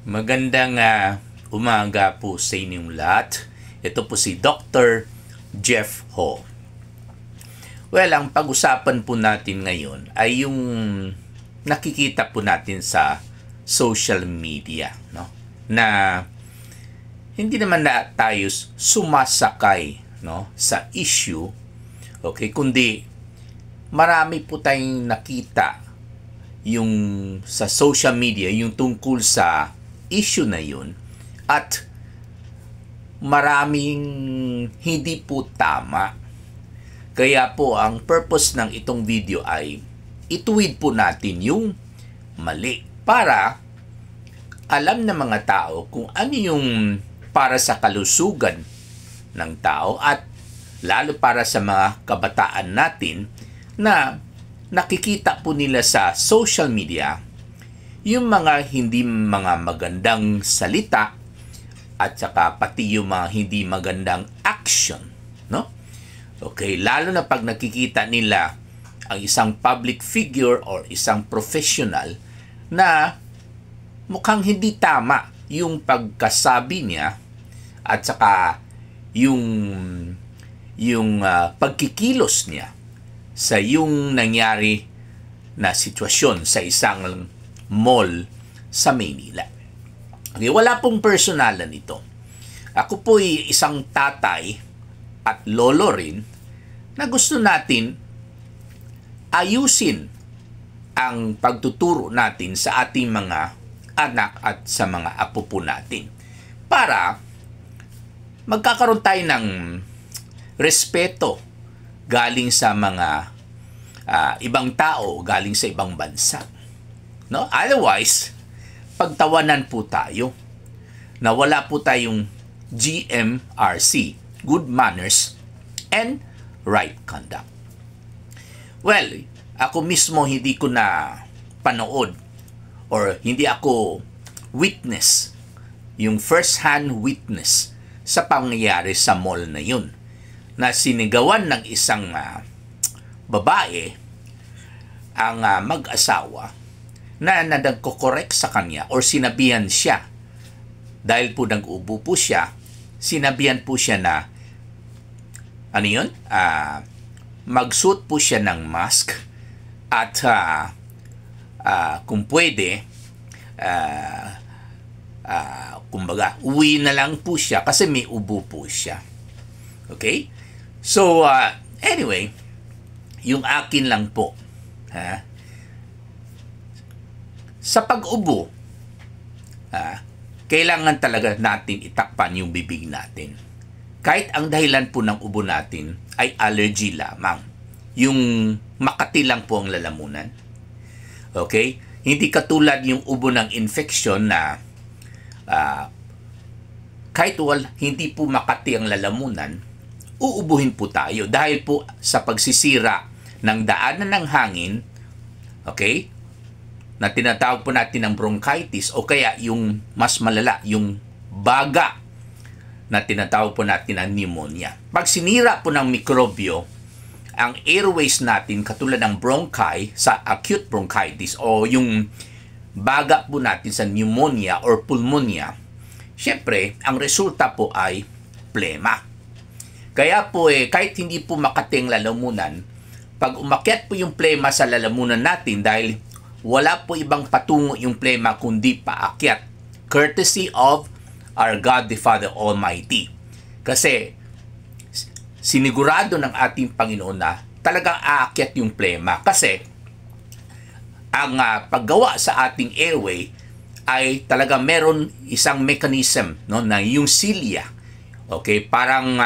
Magandang umaga po sa inyong lahat. Ito po si Dr. Jeff Ho. Well, ang pag-usapan po natin ngayon ay yung nakikita po natin sa social media, no? Na hindi naman na tayo sumasakay, no, sa issue, okay, kundi marami po tayong nakita yung sa social media, yung tungkol sa issue na yun, at maraming hindi po tama. Kaya po ang purpose ng itong video ay ituwid po natin yung mali para alam ng mga tao kung ano yung para sa kalusugan ng tao at lalo para sa mga kabataan natin na nakikita po nila sa social media yung mga hindi mga magandang salita at saka pati yung mga hindi magandang action, no? Okay, lalo na pag nakikita nila ang isang public figure or isang professional na mukhang hindi tama yung pagkasabi niya at saka yung pagkikilos niya sa yung nangyari na sitwasyon sa isang mall sa Maynila. Okay, wala pong personalan ito. Ako po'y isang tatay at lolo rin na gusto natin ayusin ang pagtuturo natin sa ating mga anak at sa mga apo po natin para magkakaroon tayo ng respeto galing sa mga ibang tao, galing sa ibang bansa. No? Otherwise, pagtawanan po tayo na wala po tayong GMRC, Good Manners and Right Conduct. Well, ako mismo hindi ko na panood or hindi ako witness, yung first-hand witness sa pangyayari sa mall na yun na sinigawan ng isang babae ang mag-asawa na nagko-correct sa kanya or sinabihan siya dahil po nag-ubo po siya, sinabihan po siya na ano yun? Magsuot po siya ng mask at kung pwede kumbaga uwi na lang po siya kasi may ubo po siya. Okay? So anyway, yung akin lang po sa pag-ubo, kailangan talaga natin itakpan yung bibig natin. Kahit ang dahilan po ng ubo natin ay allergy lamang. Yung makati lang po ang lalamunan. Okay? Hindi katulad yung ubo ng infection na kahit hindi po makati ang lalamunan, uubuhin po tayo dahil po sa pagsisira ng daanan ng hangin, okay, na tinatawag po natin ng bronchitis o kaya yung mas malala, yung baga na tinatawag po natin ng pneumonia. Pag sinira po ng mikrobyo ang airways natin katulad ng bronchi sa acute bronchitis o yung baga po natin sa pneumonia or pulmonia, syempre, ang resulta po ay plema. Kaya po kahit hindi po makating lalamunan, pag umakyat po yung plema sa lalamunan natin dahil wala po ibang patungo yung plema kundi paakyat, courtesy of our God the Father Almighty. Kasi sinigurado ng ating Panginoon na talagang aakyat yung plema kasi ang paggawa sa ating airway ay talaga meron isang mechanism, no, na yung silya, okay, parang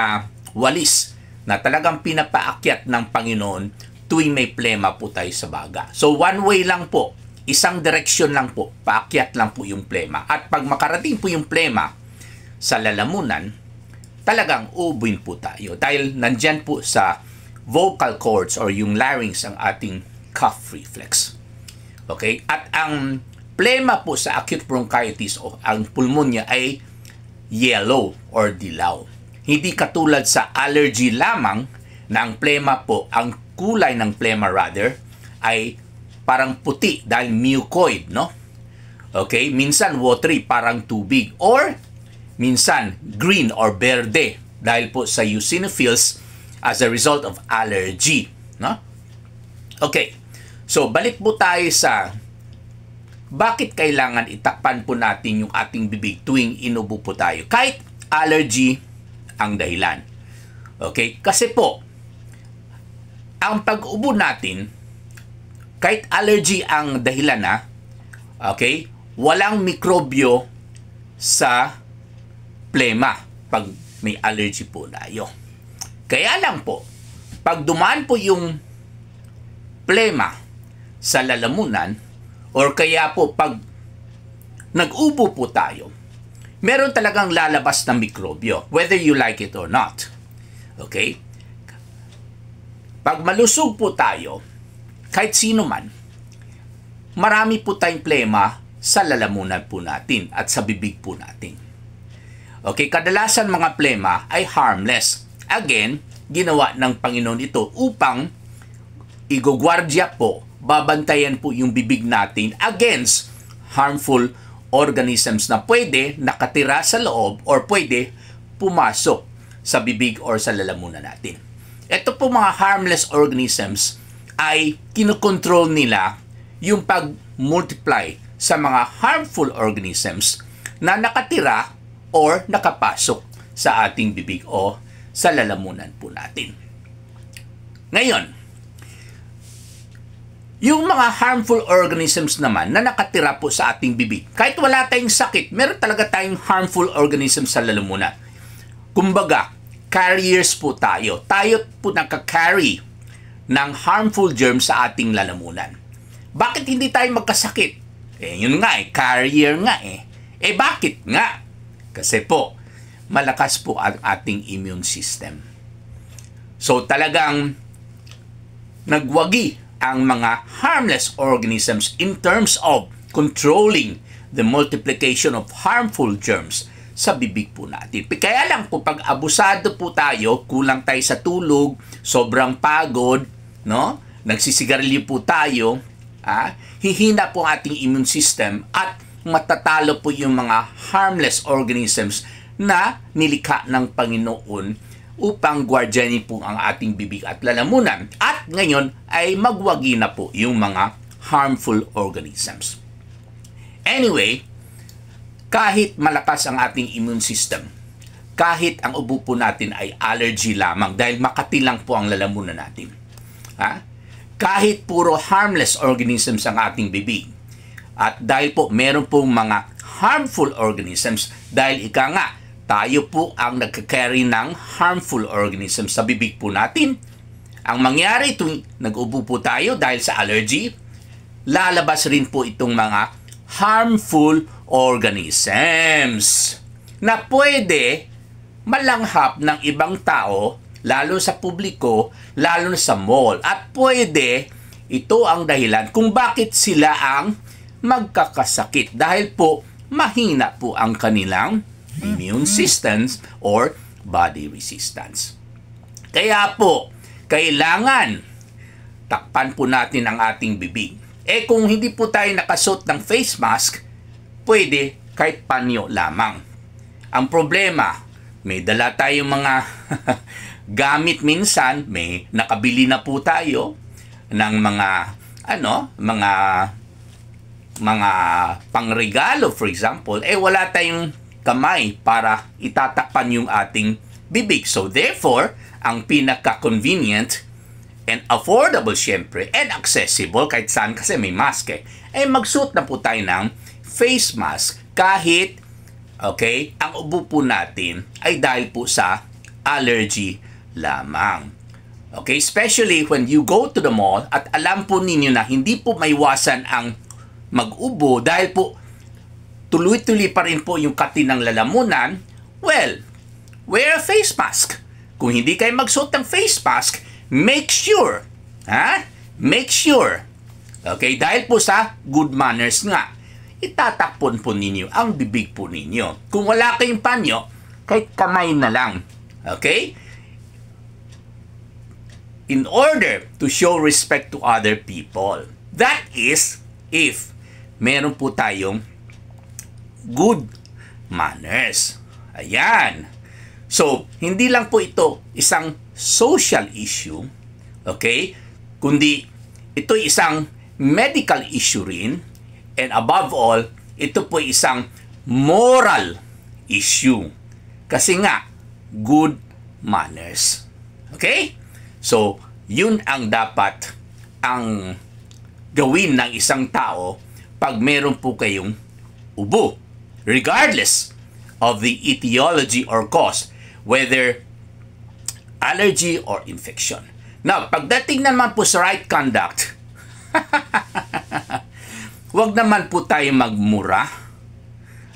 walis na talagang pinapaakyat ng Panginoon tuwing may plema po tayo sa baga. So one way lang po, isang direksyon lang po, paakyat lang po yung plema. At pag makarating po yung plema sa lalamunan, talagang uubuin po tayo dahil nandyan po sa vocal cords or yung larynx ang ating cough reflex. Okay? At ang plema po sa acute bronchitis o ang pulmonya ay yellow or dilaw. Hindi katulad sa allergy lamang na ang plema po, ang kulay ng plema rather, ay parang puti dahil mucoid, no? Okay? Minsan watery, parang tubig. Or minsan green or berde dahil po sa eosinophils as a result of allergy. No? Okay. So, balik po tayo sa bakit kailangan itakpan po natin yung ating bibig tuwing inubo po tayo. Kahit allergy ang dahilan. Okay? Kasi po, ang pag-ubo natin, kahit allergy ang dahilan na, okay, walang mikrobyo sa plema pag may allergy po tayo. Kaya lang po, pag dumaan po yung plema sa lalamunan, or kaya po pag nag-ubo po tayo, meron talagang lalabas na mikrobyo, whether you like it or not. Okay? Pag malusog po tayo, kahit sino man, marami po tayong plema sa lalamunan po natin at sa bibig po natin. Okay, kadalasan mga plema ay harmless. Again, ginawa ng Panginoon ito upang igugwardya po, babantayan po yung bibig natin against harmful organisms na pwede nakatira sa loob or pwede pumasok sa bibig or sa lalamunan natin. Ito po mga harmless organisms ay kinokontrol nila yung pag-multiply sa mga harmful organisms na nakatira or nakapasok sa ating bibig o sa lalamunan po natin. Ngayon, yung mga harmful organisms naman na nakatira po sa ating bibig, kahit wala tayong sakit, meron talaga tayong harmful organisms sa lalamunan. Kumbaga, carriers po tayo. Tayo po nagka-carry ng harmful germs sa ating lalamunan. Bakit hindi tayo magkasakit? Yun nga carrier nga bakit nga? Kasi po, malakas po ang ating immune system. So talagang nagwagi ang mga harmless organisms in terms of controlling the multiplication of harmful germs sa bibig po natin. Kaya lang po pag abusado po tayo, kulang tayo sa tulog, sobrang pagod, no? Nagsisigarilyo po tayo, hihina po ang ating immune system at matatalo po yung mga harmless organisms na nilikha ng Panginoon upang guardianin po ang ating bibig at lalamunan. At ngayon ay magwagi na po yung mga harmful organisms. Anyway, kahit malakas ang ating immune system, kahit ang ubo po natin ay allergy lamang dahil makati lang po ang lalamunan natin, kahit puro harmless organisms ang ating bibig, at dahil po meron pong mga harmful organisms, dahil ika nga, tayo po ang nagka-carry ng harmful organisms sa bibig po natin. Ang mangyari tuwing nag-ubo po tayo dahil sa allergy, lalabas rin po itong mga harmful organisms na pwede malanghap ng ibang tao, lalo sa publiko, lalo sa mall. At pwede, ito ang dahilan kung bakit sila ang magkakasakit dahil po mahina po ang kanilang immune systems or body resistance. Kaya po, kailangan takpan po natin ang ating bibig. Kung hindi po tayo nakasuot ng face mask, pwede kahit panyo lamang. Ang problema, may dala tayong mga gamit minsan, may nakabili na po tayo ng mga pangregalo, for example, wala tayong kamay para itatakpan yung ating bibig. So therefore, ang pinaka-convenient and affordable syempre and accessible kahit saan kasi may mask magsuot na po tayo ng face mask kahit ang ubo po natin ay dahil po sa allergy lamang. Okay, especially when you go to the mall at alam po ninyo na hindi po maiwasan ang mag-ubo dahil po tuloy-tuloy pa rin po yung kati ng lalamunan, well, wear a face mask. Kung hindi kayo magsuot ng face mask, make sure, okay, dahil po sa good manners nga, itatakpon po ninyo ang bibig po ninyo. Kung wala kayong panyo, kahit kamay na lang, okay? In order to show respect to other people. That is, if meron po tayong good manners. Ayan. So, hindi lang po ito isang social issue, okay? Kundi ito isang medical issue rin, and above all, ito po isang moral issue. Kasi nga, good manners. Okay? So, yun ang dapat ang gawin ng isang tao pag meron po kayong ubo. Regardless of the etiology or cause, whether allergy or infection. Now, pagdating naman po sa right conduct, huwag naman po tayo magmura.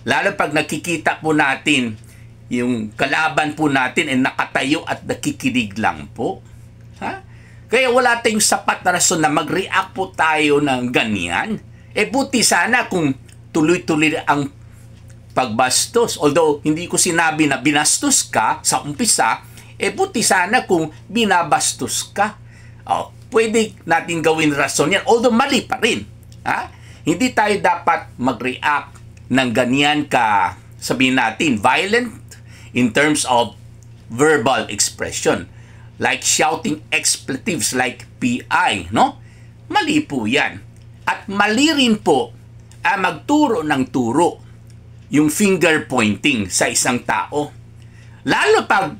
Lalo pag nakikita po natin yung kalaban po natin ay nakatayo at nakikinig lang po. Ha? Kaya wala tayong sapat na rason na mag-react po tayo ng ganyan. Buti sana kung tuloy-tuloy ang pagbastos. Although, hindi ko sinabi na binastos ka sa umpisa, buti sana kung binabastos ka. Pwede natin gawin rason yan. Although, mali pa rin. Ha? Hindi tayo dapat mag-react ng ganyan ka, sabihin natin, violent in terms of verbal expression. Like shouting expletives like PI, no? Mali po yan. At mali rin po magturo ng turo, yung finger pointing sa isang tao. Lalo pag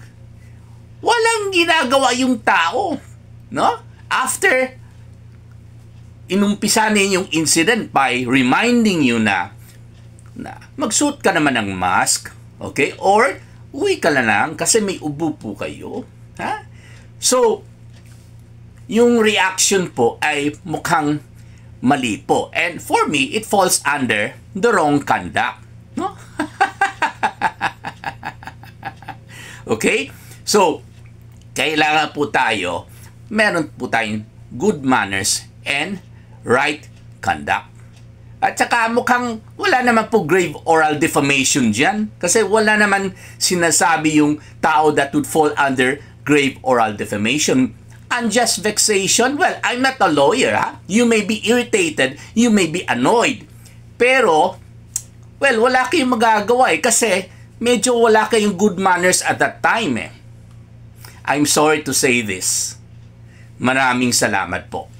walang ginagawa yung tao, no? After inumpisa niya yung incident by reminding you na magsuot ka naman ng mask, okay? Or uwi ka na lang kasi may ubo po kayo. Ha? So, yung reaction po ay mukhang mali po. And for me, it falls under the wrong conduct. No? Okay? So, kailangan po tayo, meron po tayong good manners and right conduct. At saka mukhang wala naman po grave oral defamation dyan. Kasi wala naman sinasabi yung tao that would fall under grave oral defamation. Unjust vexation, well, I'm not a lawyer, ha? You may be irritated, you may be annoyed. Pero, well, wala kayong magagawa kasi medyo wala kayong good manners at that time I'm sorry to say this. Maraming salamat po.